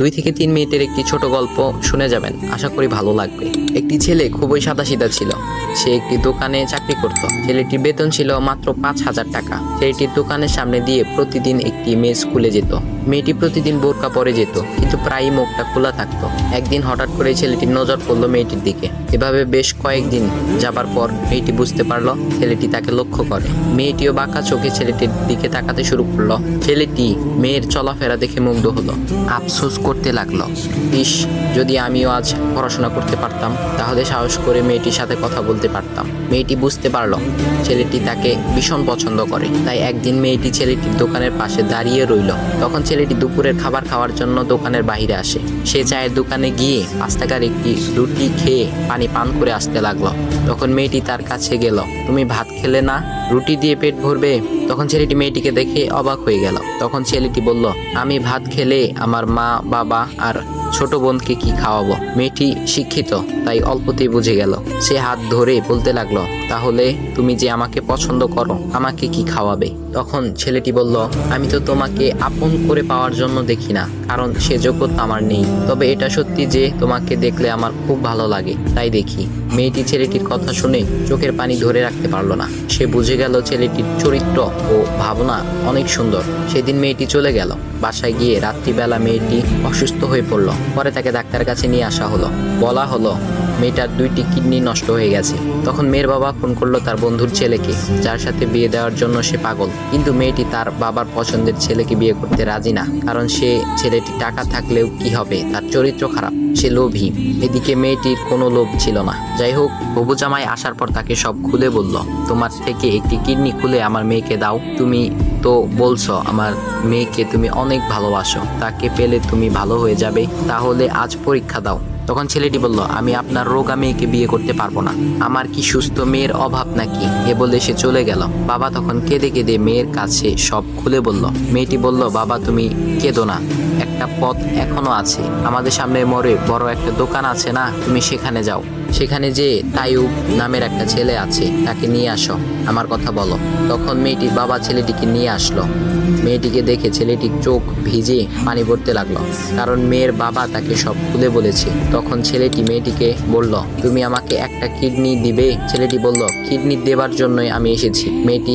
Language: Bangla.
2 থেকে 3 মিনিটের একটি ছোট গল্প শুনে যাবেন, আশা করি ভালো লাগবে। একটি ছেলে খুবই সাদাসিধা ছিল। সে একটি দোকানে চাকরি করত। ছেলেটির বেতন ছিল মাত্র 5,000 টাকা। ছেলেটির দোকানের সামনে দিয়ে প্রতিদিন একটি মেয়ে স্কুলে যেত। মেয়েটি প্রতিদিন বোরকা পরে যেত, কিন্তু প্রায়ই মুখটা খোলা থাকতো। একদিন হঠাৎ করে ছেলেটির নজর পড়লো মেয়েটির দিকে। এভাবে বেশ কয়েকদিন যাবার পর মেয়েটি বুঝতে পারলো ছেলেটি তাকে লক্ষ্য করে। মেয়েটিও বাঁকা চোখে ছেলেটির দিকে তাকাতে শুরু করলো। ছেলেটি মেয়ের চলাফেরা দেখে মুগ্ধ হলো। আফসোস করতে লাগলো, ইস, যদি আমিও আজ পড়াশোনা করতে পারতাম, তাহলে সাহস করে মেয়েটির সাথে কথা বলতে পারতাম। মেয়েটি বুঝতে পারলো ছেলেটি তাকে ভীষণ পছন্দ করে। তাই একদিন মেয়েটি ছেলেটির দোকানের পাশে দাঁড়িয়ে রইল। তখন ছেলেটি দুপুরের খাবার খাওয়ার জন্য দোকানের বাইরে আসে। সে চায়ের দোকানে গিয়ে 5 টাকার একটি রুটি খেয়ে পানি পান করে আসতে লাগলো। তখন মেয়েটি তার কাছে গেল। তুমি ভাত খেলে না, রুটি দিয়ে পেট ভরবে? তখন ছেলেটি মেয়েটিকে দেখে অবাক হয়ে গেল। তখন ছেলেটি বলল, আমি ভাত খেলে আমার মা, বাবা আর ছোট বোনকে কি খাওয়াবো? মেয়েটি শিক্ষিত, তাই অল্পতেই বুঝে গেল। সে হাত ধরে বলতে লাগলো, তাহলে তুমি যে আমাকে পছন্দ করো, আমাকে কি খাওয়াবে? তখন ছেলেটি বলল, আমি তো তোমাকে আপন করে পাওয়ার জন্য দেখি না, কারণ সে যোগ্যতা আমার নেই। তবে এটা সত্যি যে তোমাকে দেখলে আমার খুব ভালো লাগে, তাই দেখি। মেয়েটি ছেলেটির কথা শুনে চোখের পানি ধরে রাখতে পারলো না। সে বুঝে গেল ছেলেটির চরিত্র ও ভাবনা অনেক সুন্দর। সেদিন মেয়েটি চলে গেল। বাসায় গিয়ে রাত্রিবেলা মেয়েটি অসুস্থ হয়ে পড়ল। পরে তাকে ডাক্তারের কাছে নিয়ে আসা হলো। বলা হলো মেয়েটার 2টি কিডনি নষ্ট হয়ে গেছে। তখন মেয়ের বাবা ফোন করলো তার বন্ধুর ছেলেকে, যার সাথে বিয়ে দেওয়ার জন্য সে পাগল। কিন্তু মেয়েটি তার বাবার পছন্দের ছেলেকে বিয়ে করতে রাজি না, কারণ সে ছেলেটি টাকা থাকলেও কি হবে, তার চরিত্র খারাপ, সে লোভী। এদিকে মেয়েটির কোনো লোভ ছিল না। যাই হোক, হবু জামাই আসার পর তাকে সব খুলে বলল, তোমার থেকে একটি কিডনি খুলে আমার মেয়েকে দাও। তুমি তো বলছো আমার মেয়েকে তুমি অনেক ভালোবাসো, তাকে পেলে তুমি ভালো হয়ে যাবে, তাহলে আজ পরীক্ষা দাও। তখন ছেলেটি বলল, আমি আপনার রোগা মেয়েকে বিয়ে করতে পারবো না, আমার কি সুস্থ মেয়ের অভাব নাকি? এ বলে সে চলে গেল। বাবা তখন কেঁদে কেঁদে মেয়ের কাছে সব খুলে বলল। মেয়েটি বলল, বাবা তুমি কেঁদো না, একটা পথ এখনো আছে। আমাদের সামনে মোড়ে বড় একটা দোকান আছে না, তুমি সেখানে যাও। সেখানে যে তাইয়ুব নামের একটা ছেলে আছে, তাকে নিয়ে আসো, আমার কথা বলো। তখন মেয়েটির বাবা ছেলেটিকে নিয়ে আসলো। মেয়েটিকে দেখে ছেলেটির চোখ ভিজে পানি পড়তে লাগলো, কারণ মেয়ের বাবা তাকে সব খুলে বলেছে। তখন ছেলেটি মেয়েটিকে বলল, তুমি আমাকে একটা কিডনি দিবে? ছেলেটি বলল, কিডনি দেবার জন্যই আমি এসেছি। মেয়েটি